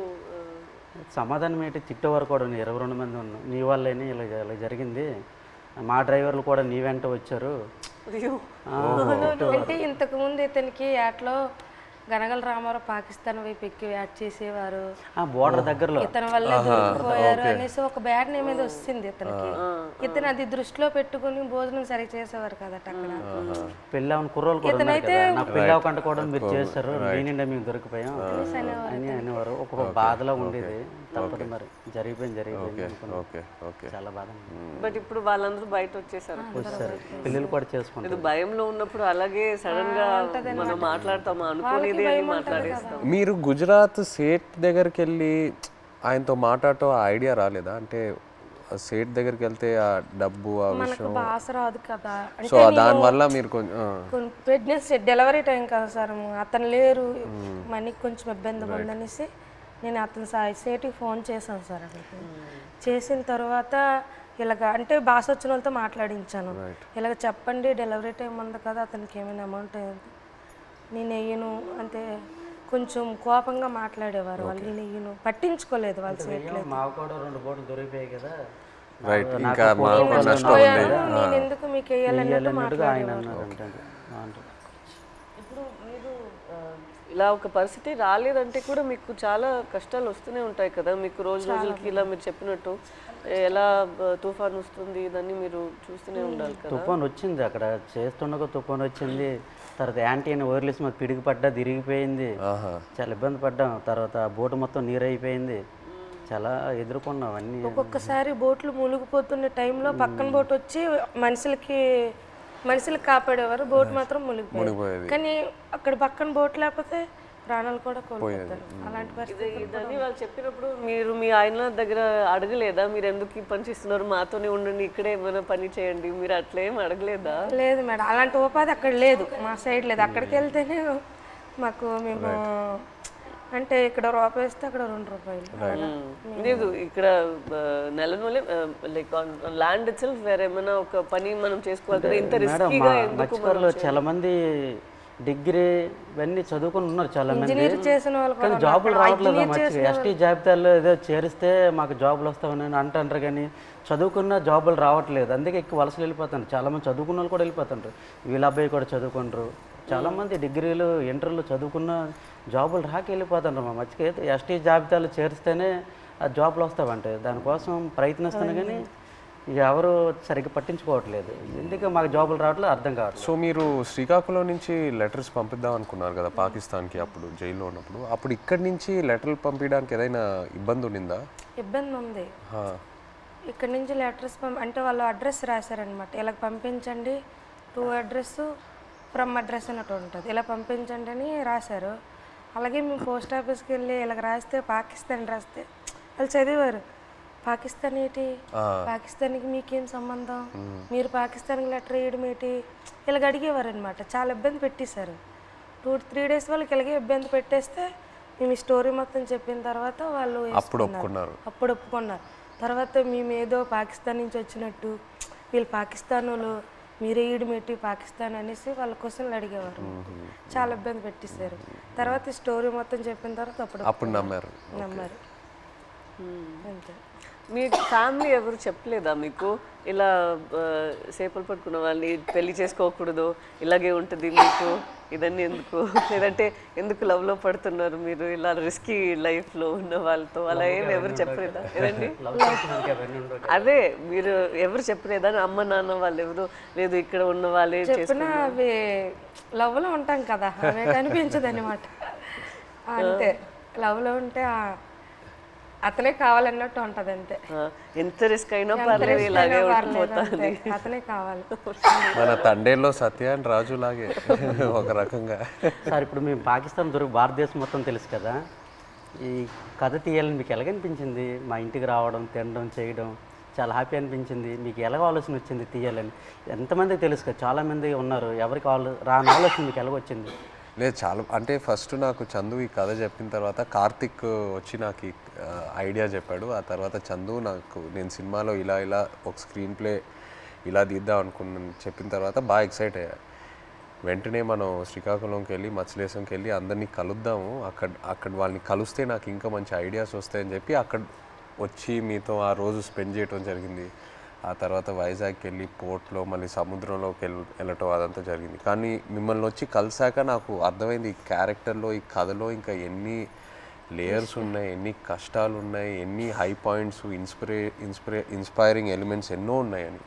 సమాధానం ఏంటి, తిట్టేవారు కూడా 22 మంది ఉన్నాం, నీ వాళ్ళని ఇలా ఇలా జరిగింది, మా డ్రైవర్లు కూడా నీ వెంట వచ్చారు. అంటే ఇంతకుముందు ఇతనికి యాట్లో గనగల రామారావు పాకిస్తాన్ వైపు ఎక్కి యాడ్ చేసేవారు, బోర్డర్ దగ్గరలో ఇతని వల్లే దొరికిపోయారు అనేసి ఒక బ్యాడ్ నేమ్ మీద వస్తుంది ఇతనికి. ఇతను అది దృష్టిలో పెట్టుకుని భోజనం సరిగ్గా చేసేవారు కదట అక్కడ. పెళ్ళి అవును కుర్రోలు కూడా ఉన్నారు కదా, నాకు పెళ్ళి అవ్వకుండా కూడా మీరు చేస్తారు, నేనిండా మేము దొరికిపోయాం అని అనేవారు. ఒక్కొక్క బాధలో ఉండేది. తప్పదు మరి, జరిగిపోయింది చాలా బాధ. బట్ ఇప్పుడు వాళ్ళందరూ బయట వచ్చేసారు, పిల్లలు కూడా చేసుకుంటారు. భయంలో ఉన్నప్పుడు అలాగే సడన్ గా మనం మాట్లాడతామా అనుకోలేదే అని మాట్లాడేస్తాం. మీరు గుజరాత్ సేట్ దగ్గరికి వెళ్ళి ఆయనతో మాట్లాడటం ఐడియా రాలేదా? అంటే సేట్ దగ్గరికి వెళ్తే ఆ డబ్బు ఆ విషయం భాష రాదు కదా, సో దానివల్ల మీరు కొంచెం ప్రెగ్నెన్సీ డెలివరీ టైం కదా సార్, అతను లేరు, మనకి కొంచెం ఇబ్బందిగా ఉందనేసి నేను అతను సేటికి ఫోన్ చేశాను సార్. అక్కడికి చేసిన తర్వాత ఇలాగ అంటే భాష వచ్చిన వాళ్ళతో మాట్లాడించాను, ఇలాగ చెప్పండి డెలివరీ టైం ఉంది కదా, అతనికి ఏమైనా అమౌంట్ నేను వెయ్యను అంటే కొంచెం కోపంగా మాట్లాడేవారు వాళ్ళు. నేను వెయ్యను, పట్టించుకోలేదు వాళ్ళు. మాకు కూడా 2 బోట్లు దొరికిపోయాయి కదా, నేను ఎందుకు మీకు వేయాలన్నట్టు మాట్లాడేవారు. ఇప్పుడు మీరు ఇలా ఒక పరిస్థితి రాలేదంటే కూడా మీకు చాలా కష్టాలు వస్తూనే ఉంటాయి కదా, మీకు రోజు రోజులకి ఇలా మీరు చెప్పినట్టు ఎలా తుఫాన్ వస్తుంది ఇదన్నీ మీరు చూస్తూనే ఉండాలి కదా. తుఫాన్ వచ్చింది అక్కడ చేస్తుండగా తుఫాన్ వచ్చింది, తర్వాత యాంటీ అని వైర్లెస్ మాకు పిడికి పడ్డా తిరిగిపోయింది, చాలా ఇబ్బంది పడ్డాం. తర్వాత బోటు మొత్తం నీరు అయిపోయింది, చాలా ఎదుర్కొన్నాం అన్నీ. ఒక్కొక్కసారి బోట్లు మునిగిపోతున్న టైంలో పక్కన బోట్ వచ్చి మనుషులకు కాపాడేవారు, బోట్ మాత్రం మునిగిపోయేది. కానీ అక్కడ పక్కన బోట్ లేకపోతే ప్రాణాలు కూడా కోల్పోతారు. అలాంటి పరిస్థితి ఇదని వాళ్ళు చెప్పినప్పుడు మీరు మీ ఆయన దగ్గర అడగలేదా, మీరు ఎందుకు ఈ పని చేస్తున్నారు, మాతోనే ఉండండి, ఇక్కడే ఏమైనా పని చేయండి, మీరు అట్లేం అడగలేదా? లేదు మేడం, అలాంటి ఉపాధి అక్కడ లేదు, మా సైడ్ లేదు. అక్కడికి వెళ్తేనే మాకు మేము అంటే ఇక్కడ రూపాయి ఇస్తే అక్కడ 2 రూపాయలు లేదు. ఇక్కడ నెలనూలే లైక్ ల్యాండ్ ఇట్ సెల్ఫ్ వేరే ఏమైనా ఒక పని మనం చేసుకోవాలి కదా, ఇంత రిస్కీగా ఎందుకు? చాలా మంది డిగ్రీ ఇవన్నీ చదువుకుని ఉన్నారు చాలా మంది, కానీ జాబులు రావట్లేదు. మంచిగా ఎస్టీ జాబితాలో ఏదో చేరిస్తే మాకు జాబులు వస్తామని అంటారు, కానీ చదువుకున్న జాబులు రావట్లేదు. అందుకే ఎక్కువ వలసలు వెళ్ళిపోతారు. చాలామంది చదువుకున్న వాళ్ళు కూడా వెళ్ళిపోతుంటారు, వీళ్ళ అబ్బాయి కూడా చదువుకుంటారు. చాలామంది డిగ్రీలు ఇంటర్లు చదువుకున్న జాబులు రాక వెళ్ళిపోతుంటారు. మా మధ్యకి ఎస్టీ జాబితాలో చేరిస్తేనే ఆ జాబులు వస్తావంటే దానికోసం ప్రయత్నిస్తాను, కానీ ఎవరు సరిగ్గా పట్టించుకోవట్లేదు. ఎందుకు మాకు జాబులు రావట్లేదు అర్థం కావట్లేదు. సో మీరు శ్రీకాకుళం నుంచి లెటర్స్ పంపిద్దాం అనుకున్నారు కదా పాకిస్తాన్కి, అప్పుడు జైల్లో ఉన్నప్పుడు. అప్పుడు ఇక్కడి నుంచి లెటర్లు పంపించడానికి ఏదైనా ఇబ్బంది ఉండిందా? ఇబ్బంది ఉంది. ఇక్కడ నుంచి లెటర్స్ అంటే వాళ్ళు అడ్రస్ రాశారనమాట, ఇలా పంపించండి, టు అడ్రస్ ఫ్రమ్ అడ్రస్ అన్నట్టు ఉంటుంది, ఇలా పంపించండి అని రాశారు. అలాగే మేము పోస్ట్ ఆఫీస్కి వెళ్ళి ఇలాగ రాస్తే పాకిస్తాన్ రాస్తే వాళ్ళు చదివారు, పాకిస్తాన్ ఏంటి, పాకిస్తాన్కి మీకేం సంబంధం, మీరు పాకిస్తాన్కి లెటర్ వేయడం ఏంటి, ఇలాగ అడిగేవారు అనమాట. చాలా ఇబ్బంది పెట్టేశారు. 2-3 డేస్ వాళ్ళకి ఇలాగే ఇబ్బంది పెట్టేస్తే మేము ఈ స్టోరీ మొత్తం చెప్పిన తర్వాత వాళ్ళు అప్పుడు ఒప్పుకున్నారు. తర్వాత మేము ఏదో పాకిస్తాన్ నుంచి వచ్చినట్టు, వీళ్ళు పాకిస్తాన్ వాళ్ళు, మీరే ఈడమేటి పాకిస్తాన్ అనేసి వాళ్ళ క్వశ్చన్లు అడిగేవారు. చాలా ఇబ్బంది పెట్టేశారు. తర్వాత ఈ స్టోరీ మొత్తం చెప్పిన తర్వాత అప్పుడు నమ్మారు. అంతే. మీ ఫ్యామిలీ ఎవరు చెప్పలేదా మీకు ఇలా చేపలు పట్టుకున్న వాళ్ళని పెళ్లి చేసుకోకూడదు, ఇలాగే ఉంటుంది మీకు, ఇదన్నీ ఎందుకు, లేదంటే ఎందుకు లవ్లో పడుతున్నారు మీరు ఇలా రిస్కీ లైఫ్లో ఉన్న వాళ్ళతో, అలా ఏమి ఎవరు చెప్పలేదా? ఏదండి అదే మీరు ఎవరు చెప్పలేదా? అమ్మ నాన్న వాళ్ళు ఎవరు లేదు, ఇక్కడ ఉన్న వాళ్ళే చెప్పినా అవి లవ్లో ఉంటాం కదా, అవి కనిపించదు అనమాట. అంతే, లవ్లో ఉంటే అతనే కావాలన్నట్టు ఉంటది అంతే. ఎంత రిస్క్ అయినా పర్లేదు ఇలాగే ఉండిపోతాను. అతనే కావాలి. మన తండేల్లో సత్య అండ్ రాజు లాగే ఒక రకంగా. సార్ ఇప్పుడు మేము పాకిస్తాన్ దొరికి భారతదేశం మొత్తం తెలుసు కదా, ఈ కథ తీయాలని మీకు ఎలాగనిపించింది? మా ఇంటికి రావడం, తినడం, చేయడం చాలా హ్యాపీ అనిపించింది. మీకు ఎలాగ ఆలోచన వచ్చింది తీయాలని? ఎంతమందికి తెలుసు కదా, చాలామంది ఉన్నారు, ఎవరికి రాని ఆలోచన మీకు ఎలాగొచ్చింది? లేదు చాలా అంటే ఫస్ట్ నాకు చందు ఈ కథ చెప్పిన తర్వాత కార్తిక్ వచ్చి నాకు ఈ ఐడియా చెప్పాడు. ఆ తర్వాత చందు నాకు నేను సినిమాలో ఇలా ఇలా ఒక స్క్రీన్ ప్లే ఇలా తీద్దాం అనుకున్నాను చెప్పిన తర్వాత బాగా ఎక్సైట్ అయ్యా. వెంటనే మనం శ్రీకాకుళంకి వెళ్ళి మత్స్యలేశంకి వెళ్ళి అందరినీ కలుద్దాము, అక్కడ వాళ్ళని కలిస్తే నాకు ఇంకా మంచి ఐడియాస్ వస్తాయని చెప్పి అక్కడ వచ్చి మీతో ఆ రోజు స్పెండ్ చేయడం జరిగింది. ఆ తర్వాత వైజాగ్కి వెళ్ళి పోర్ట్లో మళ్ళీ సముద్రంలోకి వెళ్ళటం అదంతా జరిగింది. కానీ మిమ్మల్ని వచ్చి కలిసాక నాకు అర్థమైంది ఈ క్యారెక్టర్లో, ఈ కథలో ఇంకా ఎన్ని లేయర్స్ ఉన్నాయి, ఎన్ని కష్టాలు ఉన్నాయి, ఎన్ని హై పాయింట్స్, ఇన్స్పైరింగ్ ఎలిమెంట్స్ ఎన్నో ఉన్నాయని.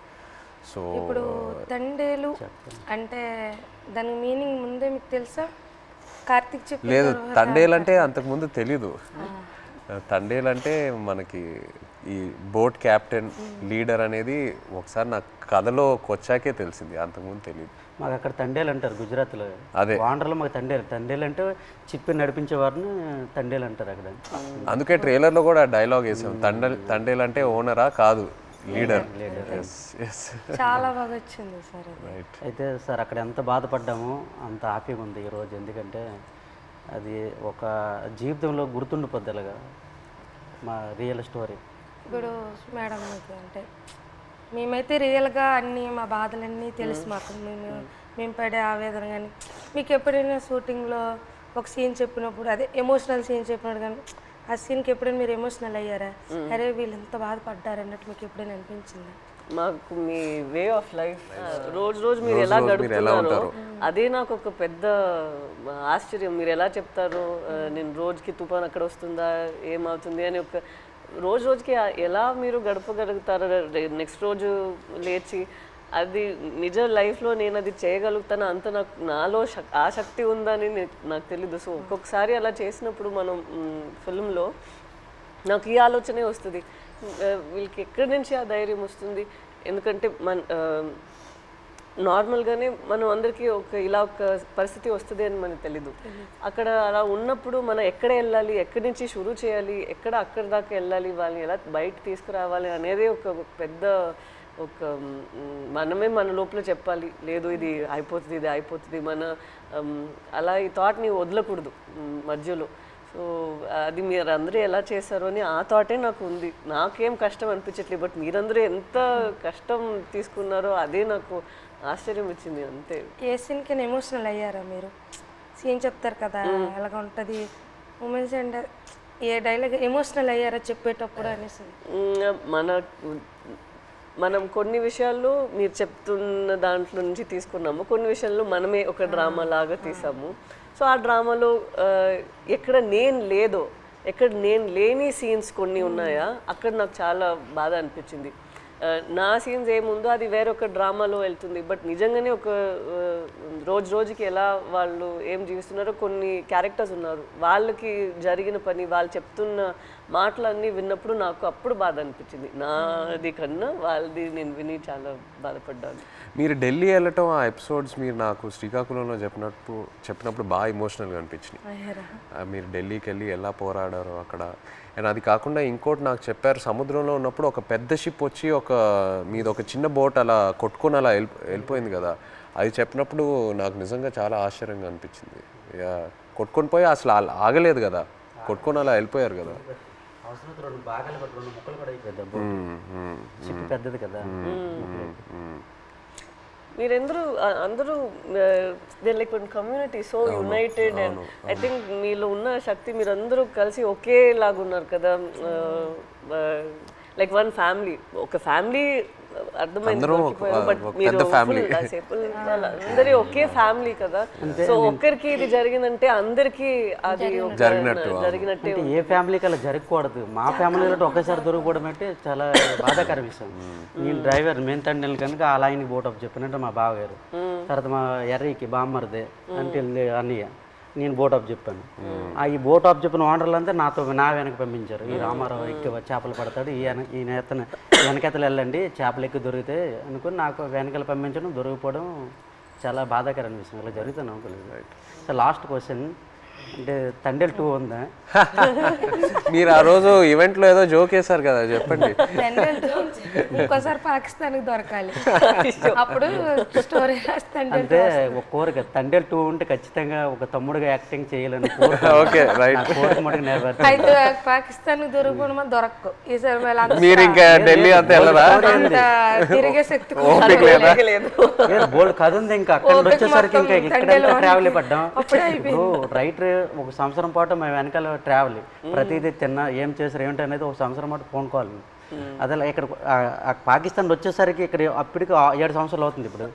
సో ఇప్పుడు తండేలు అంటే దాని మీనింగ్ ముందే మీకు తెలుసా? కార్తిక్ చెప్పి లేదు, తండేలంటే అంతకుముందు తెలీదు. తండేలంటే మనకి ఈ బోట్ క్యాప్టెన్ లీడర్ అనేది ఒకసారి నాకు కథలోకి వచ్చాకే తెలిసింది, అంతకుముందు తెలియదు. మాకు అక్కడ తండేలు అంటారు గుజరాత్లో. అదే వాండర్లో మాకు తండేలు అంటే చిప్పి నడిపించే వారిని తండేలు అంటారు అక్కడ. అందుకే ట్రైలర్లో కూడా డైలాగ్ వేసాం, తండేలు అంటే ఓనరా కాదు లీడర్. చాలా బాగా వచ్చింది సార్. అయితే సార్ అక్కడ ఎంత బాధపడ్డామో అంత హ్యాపీగా ఉంది ఈరోజు. ఎందుకంటే అది ఒక జీవితంలో గుర్తుండిపోద్ది అలాగా మా రియల్ స్టోరీ. ఇప్పుడు మేడం మీకు అంటే మేమైతే రియల్గా అన్నీ మా బాధలన్నీ తెలుసు మాకు, మేము పడే ఆవేదన. కానీ మీకు ఎప్పుడైనా షూటింగ్లో ఒక సీన్ చెప్పినప్పుడు, అదే ఎమోషనల్ సీన్ చెప్పినప్పుడు కానీ ఆ సీన్కి ఎప్పుడైనా మీరు ఎమోషనల్ అయ్యారా? అరే వీళ్ళు ఎంత బాధపడ్డారు అన్నట్టు మీకు ఎప్పుడైనా అనిపించిందా? మాకు మీ వే ఆఫ్ లైఫ్ రోజు మీరు ఎలా గడుపుతున్నారో అదే నాకు ఒక పెద్ద ఆశ్చర్యం. మీరు ఎలా చెప్తారు నేను రోజుకి తుఫాన్ అక్కడ వస్తుందా ఏమవుతుంది అని, ఒక రోజుకి ఎలా మీరు గడపగలుగుతారు నెక్స్ట్ రోజు లేచి? అది నిజ లైఫ్లో నేను అది చేయగలుగుతాను అంత నాలో ఆ శక్తి ఉందని నాకు తెలీదు. సో ఒక్కొక్కసారి అలా చేసినప్పుడు మనం ఫిల్మ్లో నాకు ఈ ఆలోచనే వస్తుంది, వీళ్ళకి ఎక్కడి నుంచి ఆ ధైర్యం వస్తుంది? ఎందుకంటే నార్మల్గానే మనం అందరికీ ఇలా ఒక పరిస్థితి వస్తుంది అని మనకు తెలీదు. అక్కడ అలా ఉన్నప్పుడు మనం ఎక్కడ వెళ్ళాలి, ఎక్కడి నుంచి షురూ చేయాలి, అక్కడి దాకా వెళ్ళాలి, వాళ్ళని ఎలా బయట తీసుకురావాలి అనేది ఒక పెద్ద మనమే మన లోపల చెప్పాలి, లేదు ఇది అయిపోతుంది మన అలా ఈ థాట్ని వదలకూడదు మధ్యలో. సో అది మీరు అందరూ ఎలా చేశారో అని ఆ థాటే నాకు ఉంది. నాకేం కష్టం అనిపించట్లేదు, బట్ మీరందరూ ఎంత కష్టం తీసుకున్నారో అదే నాకు ఆశ్చర్యం ఇచ్చింది అంతే. ఏ సీన్కి ఎమోషనల్ అయ్యారా మీరు? సీన్ చెప్తారు కదా ఎలాగ ఉంటుంది మూమెంట్స్, అండ్ ఏ డైలాగ్ ఎమోషనల్ అయ్యారా చెప్పేటప్పుడు అనేసి? మనం కొన్ని విషయాల్లో మీరు చెప్తున్న దాంట్లో నుంచి తీసుకున్నాము, కొన్ని విషయాల్లో మనమే ఒక డ్రామా లాగా తీసాము. సో ఆ డ్రామాలో ఎక్కడ నేను లేని సీన్స్ కొన్ని ఉన్నాయా, అక్కడ నాకు చాలా బాధ అనిపించింది. నా సీన్స్ ఏముందో అది వేరొక డ్రామాలో వెళ్తుంది, బట్ నిజంగానే ఒక రోజుకి ఎలా వాళ్ళు ఏం జీవిస్తున్నారో కొన్ని క్యారెక్టర్స్ ఉన్నారు, వాళ్ళకి జరిగిన పని వాళ్ళు చెప్తున్న మాటలన్నీ విన్నప్పుడు నాకు అప్పుడు బాధ అనిపించింది. నాది కన్నా వాళ్ళది నేను విని చాలా బాధపడ్డాను. మీరు ఢిల్లీ వెళ్ళటం ఆ ఎపిసోడ్స్ మీరు నాకు శ్రీకాకుళంలో చెప్పినప్పుడు బాగా ఎమోషనల్గా అనిపించినాయి. మీరు ఢిల్లీకి వెళ్ళి ఎలా పోరాడారో అక్కడ. అండ్ అది కాకుండా ఇంకోటి నాకు చెప్పారు, సముద్రంలో ఉన్నప్పుడు ఒక పెద్ద షిప్ వచ్చి మీది ఒక చిన్న బోట్ అలా కొట్టుకొని అలా వెళ్ళిపోయింది కదా, అది చెప్పినప్పుడు నాకు నిజంగా చాలా ఆశ్చర్యంగా అనిపించింది. కొట్టుకొని పోయి అసలు ఆగలేదు కదా, కొట్టుకొని అలా వెళ్ళిపోయారు కదా. పెద్దది కదా. అందరూ like one community, so United. And I think మీలో ఉన్న శక్తి మీరందరూ కలిసి ఒకేలాగా ఉన్నారు కదా, లైక్ వన్ ఫ్యామిలీ, ఒక ఫ్యామిలీ అర్థమైంది. బట్ మీరు అందరి ఒకే ఫ్యామిలీ కదా, సో ఒక్కరికి ఇది జరిగిందంటే అందరికి అది జరిగినట్టే. ఏ ఫ్యామిలీకి అలా జరగకూడదు. మా ఫ్యామిలీలో ఒకేసారి దొరికిపోవడం అంటే చాలా బాధాకర విషయం. నేను డ్రైవర్ మెయిన్ తండ్రి కనుక ఆ లైన్కి బోట్ అప్ చెప్పినట్టు మా బావగారు, తర్వాత మా ఎర్రీకి బామ్మరిదే అంటే అన్నయ్య, నేను బోట్ ఆఫ్ చెప్పాను. ఈ బోట్ ఆఫ్ చెప్పిన ఓనర్లంతా నా వెనక పంపించారు. ఈ రామారావు ఎక్కి చేపలు పడతాడు, ఈ నేతను వెనకెతలు వెళ్ళండి చేపలు ఎక్కి దొరికితే అనుకుని నాకు వెనకాల పంపించడం, దొరికిపోవడం చాలా బాధాకరమైన విషయం. ఇలా జరుగుతుంది అనుకోలేదు. సో లాస్ట్ క్వశ్చన్ అంటే తండేల్ 2 ఉందా? మీరు ఆ రోజు ఈవెంట్లో ఏదో జోక్ వేశారు కదా, చెప్పండి. ఇంకోసారి పాకిస్తాన్కి దొరకాలి, అప్పుడు స్టోరీ రాస్తాండి. అంటే ఒక కోరిక తండేల్ 2 ఉంటే ఖచ్చితంగా ఒక తమ్ముడుగా యాక్టింగ్ చేయాలని కోరిక. Okay right. కోరిక మటుకు నెరవేర్చాలి. అయితే పాకిస్తాన్కి దొరకడం దొరకవు ఈసారి. మీరు ఇంకా ఢిల్లీ అంతా వెళ్ళరా? తిరిగే శక్తి బోల్డ్ కథ ఉంది. ఇంకా అక్కడ వచ్చేసరికి ఇంకా ఇక్కడ ట్రావెల్ పడ్డాం. రైటర్ ఒక సంవత్సరం పాటు మేము వెనకాల ట్రావెల్, ప్రతిదీ తిన్నా ఏం చేశారు ఏమిటి అనేది ఒక సంవత్సరం పాటు ఫోన్ కాల్. అదే ఇక్కడ పాకిస్తాన్ వచ్చేసరికి ఇక్కడ అప్పటికి 7 సంవత్సరాలు అవుతుంది. ఇప్పుడు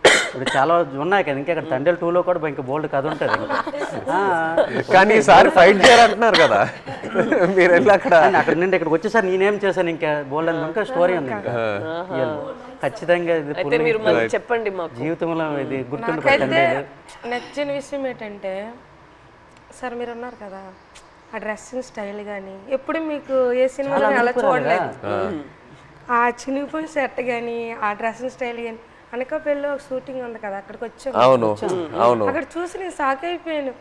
చాలా ఉన్నాయి కదా, ఇంకా ఇక్కడ తండేల్ 2లో కూడా ఇంకా బోల్డ్ కథ ఉంటుంది. కానీ ఈసారి ఫైట్ చేయాలంటున్నారు కదా మీరు వెళ్ళి అక్కడ నుండి ఇక్కడికి వచ్చేసరికి నేనేం చేశాను ఇంకా బోల్డ్ అని ఇంకా స్టోరీ ఉంది. ఖచ్చితంగా చెప్పండి జీవితంలో ఇది గుర్తుండిపోతుంది. నచ్చిన విషయం ఏంటంటే సార్ మీరు ఉన్నారు కదా, ఆ డ్రెస్సింగ్ స్టైల్ కానీ ఎప్పుడు మీకు ఏ సినిమాలో అలా చూడలేదు. ఆ చినిగిపోయిన సెట్ కానీ ఆ డ్రెస్సింగ్ స్టైల్ కానీ అనకాపల్లిలో ఒక షూటింగ్ ఉంది కదా, అక్కడికి వచ్చాము. అక్కడ చూసి నేను షాక్ అయిపోయాను.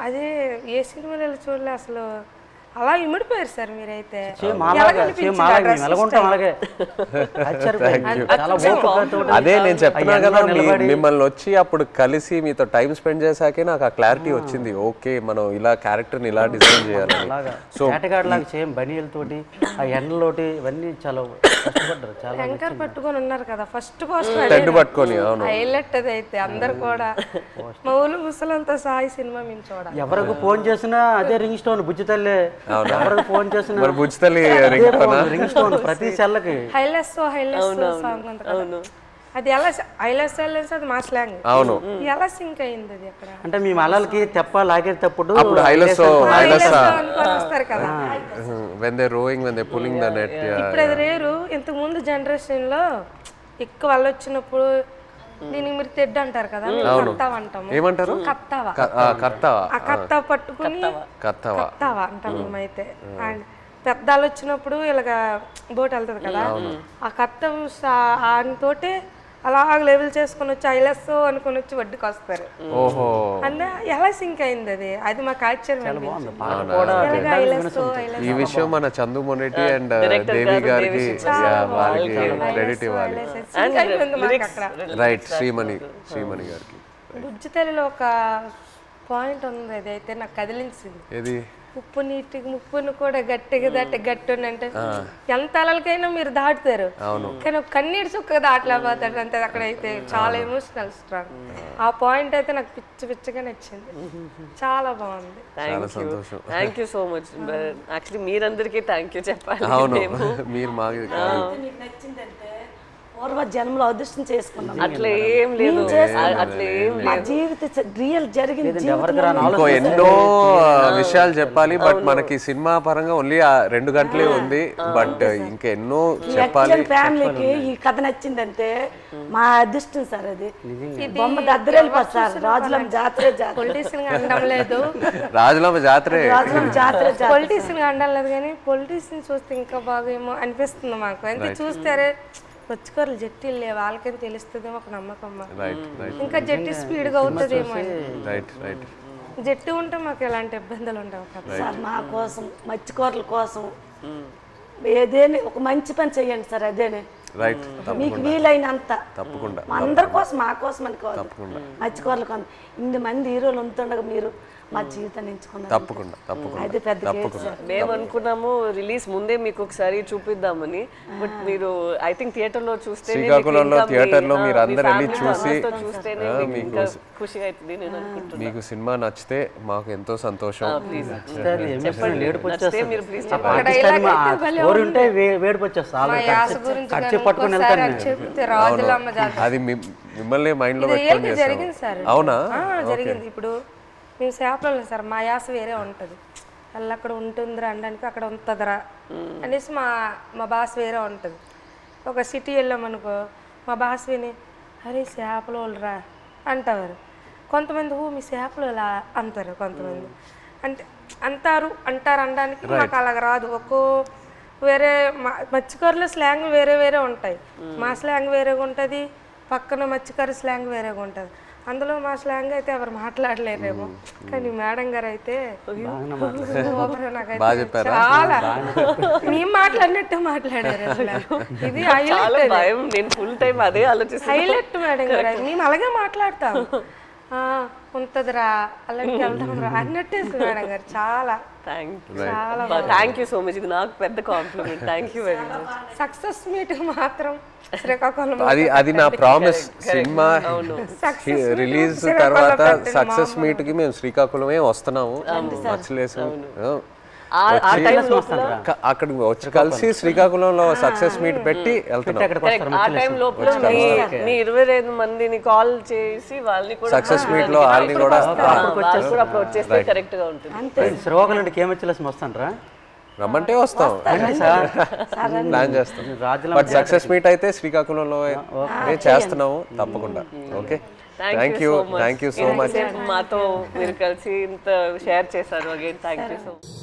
అదే ఏ సినిమాలో చూడలే అసలు. అలా ఇమిడిపోయారు సార్ మీరైతే. అదే నేను చెప్తున్నా కదా, మిమ్మల్ని వచ్చి అప్పుడు కలిసి మీతో టైం స్పెండ్ చేశాకే నాకు ఆ క్లారిటీ వచ్చింది. ఓకే మనం ఇలా క్యారెక్టర్ని ఇలా డిజైన్ చేయాలని. సో సేమ్ బనీలతోటి ఆ ఎండలోటి ఇవన్నీ చాలా కష్టపడ్డారు. చాలా యాంకర్ పట్టుకొని ఉన్నారు కదా ఫస్ట్ పోస్టర్, టెంట్ పట్టుకొని. హైలైట్ అది అయితే అందరు కూడా మా ఊళ్ళు ముసలంతా సాయి సినిమా మేము చూడాలి. ఎవరికి ఫోన్ చేసినా అదే రింగ్ స్టోన్ బుజ్జి తల్లి. ఎవరికి ఫోన్ చేసినా రింగ్ స్టోన్ ప్రతి సెల్లకి. హైలెస్ సాంగ్ ఉంది కదా, అది ఎలా హైలెస్ అది మా స్లాంగ్. అవును, ఎలా సింక్ అయింది అది అక్కడ. అంటే మీ మలలకి తెప్ప లాగేటప్పుడు వస్తారు కదా, when they rowing, when they pulling the net. ఇప్పుడు అది రేరు. ఇంతకు ముందు జనరేషన్ లో ఎక్కువ వాళ్ళు వచ్చినప్పుడు దీనికి మీరు తెడ్డు అంటారు కదా, కత్తావ అంటాము. ఏమంటారు? కత్తావా. ఆ కత్తావ పట్టుకుని కత్తావా అంటాం మేమైతే. అండ్ పెద్దాలు వచ్చినప్పుడు ఇలాగ బోట్ వెళ్తుంది కదా, ఆ కత్త ఆయనతోటే అలా లెవెల్ చేసుకుని వచ్చి ఐలెస్ అనుకుని వచ్చి వడ్డీకి వస్తారు. అంటే ఎలా సింక్ అయింది అది, అది మాకు ఆశ్చర్యం. ఈ విషయం మన చందు మొనెటి అండ్ దేవి గారికి వారికి క్రెడిట్ ఇవ్వాలి. రైట్, శ్రీమణి గారికి. బుజ్జి తల్లిలో ఒక పాయింట్ ఉంది, అది అయితే నాకు కదిలించింది. ఏది? ఉప్పు నీటికి ముప్పును కూడా గట్టిగా దాటి గట్టి అంటే ఎంత అలలకైనా మీరు దాటుతారు, కానీ ఒక కన్నీటి చుక్క దాటలేకపోతాడు అంతే. అక్కడైతే చాలా ఎమోషనల్ స్ట్రాంగ్. ఆ పాయింట్ అయితే నాకు పిచ్చిగా నచ్చింది, చాలా బాగుంది. Thank you so much. Actually మీరందరికీ థ్యాంక్ యూ చెప్పాలి. మీరు మాకు పూర్వ జన్మలో అదృష్టం చేసుకున్నాం. అట్లా ఏం లేదు, అట్లా ఏం మా జీవిత రియల్ జరిగింది. ఇంకో ఎన్నో విషయాలు చెప్పాలి, బట్ మనకి సినిమా పరంగా ఓన్లీ 2 గంటలే ఉంది. బట్ ఇంకా ఎన్నో చెప్పాలి. ఫ్యామిలీకి ఈ కథ నచ్చిందంటే మా అదృష్టం సార్. అది బొమ్మ దద్దరెళ్ళిపోతుంది సార్. రాజులమ్మ జాతరే పొలిటీషియన్ గా అనడం లేదు, రాజులమ్మ జాతరే పొలిటీషియన్ గా అనడం లేదు, కానీ పొలిటీషియన్ చూస్తే ఇంకా బాగా ఏమో అనిపిస్తుంది మాకు. అంతే చూస్తారే వచ్చుకోరు జట్టీలు లేవు, వాళ్ళకని తెలుస్తుందేమో ఒక నమ్మకం. ఇంకా జట్టి స్పీడ్గా అవుతుందేమో. జట్టు ఉంటే మాకు ఎలాంటి ఇబ్బందులు ఉండవు కదా. మా కోసం మత్స్యకారుల కోసం ఏదేని ఒక మంచి పని చెయ్యండి సార్. అదేనే మీకు వీలైనంత తప్పకుండా అందరి కోసం, మా కోసం అని కాదు, మత్స్యకారుల కోసం. 8 మంది హీరోలు ఉంటుండగా మీరు మా జీవితాన్ని ఎంచుకున్నారు. తప్పకుండా అది పెద్ద మేము అనుకున్నాము రిలీజ్ ముందే మీకు ఒకసారి చూపిద్దామని. బట్ మీరు ఐ థింక్ థియేటర్ లో చూస్తే, శ్రీకాకుళంలో థియేటర్ లో మీరు అందరు వెళ్ళి చూసి మీకు ఖుషిగా అవుతుంది నేను అనుకుంటున్నాను. మీకు సినిమా నచ్చితే మాకు ఎంతో సంతోషం. అది మిమ్మల్ని మైండ్ లో పెట్టుకొని చేస్తాం. అవునా? జరిగింది. ఇప్పుడు మేము చేపలు సార్, మా యాస వేరే ఉంటుంది. వాళ్ళు అక్కడ ఉంటుందిరా అనడానికి అక్కడ ఉంటుందిరా అనేసి మా భాష వేరే ఉంటుంది. ఒక సిటీ వెళ్ళామనుకో మా భాష విని అరే చేపలు వాళ్ళరా అంటారు. కొంతమంది మీ చేపలు ఇలా అంటారు, కొంతమంది అంటే అంటారు అనడానికి మాకు అలాగ రాదు. వేరే మత్స్యకారుల స్లాంగ్ వేరే వేరే ఉంటాయి. మా స్లాంగ్ వేరేగా ఉంటుంది, పక్కన మత్స్యకారు స్లాంగ్ వేరేగా ఉంటుంది. అందులో మా స్లాంగ్ అయితే ఎవరు మాట్లాడలేరేమో, కానీ మేడం గారు అయితే నాకైతే చాలా మేము మాట్లాడినట్టు మాట్లాడారు. అసలు ఇది హైలైట్ మేడం గారు. మేము అలాగే మాట్లాడతాం, ఉంటదిరా అలాంటి వెళ్దాం రా అన్నట్టు మేడం గారు. చాలా థ్యాంక్ యూ సో మచ్. ఇది నాకు పెద్ద compliment. Thank you very much. Success meet మాత్రం శ్రీకాకుళం అది నా ప్రామిస్. సినిమా రిలీజ్ తర్వాత సక్సెస్ మీట్ కి మేము శ్రీకాకుళమే వస్తున్నాము. మచ్చలేసు అక్కడికి వచ్చి కలిసి శ్రీకాకుళంలో సక్సెస్ మీట్ పెట్టి వెళ్తున్నాం. ఆ టైం లోపల మీ 25 మందిని కాల్ చేసి వాళ్ళని కూడా సక్సెస్ మీట్ లో వాళ్ళని కూడా అప్పుడు వచ్చేస్తే కరెక్ట్ గా ఉంటుంది. శ్రీకాకుళం కేమొచ్చేసి వస్తానరా రమ్మంటే వస్తాం, ప్లాన్ చేస్తాం. బట్ సక్సెస్ మీట్ అయితే శ్రీకాకుళంలో చేస్తున్నాము తప్పకుండా. Okay, thank you so much. మాతో మీరు కలిసి ఇంత షేర్ చేశారు. Again thank you so much.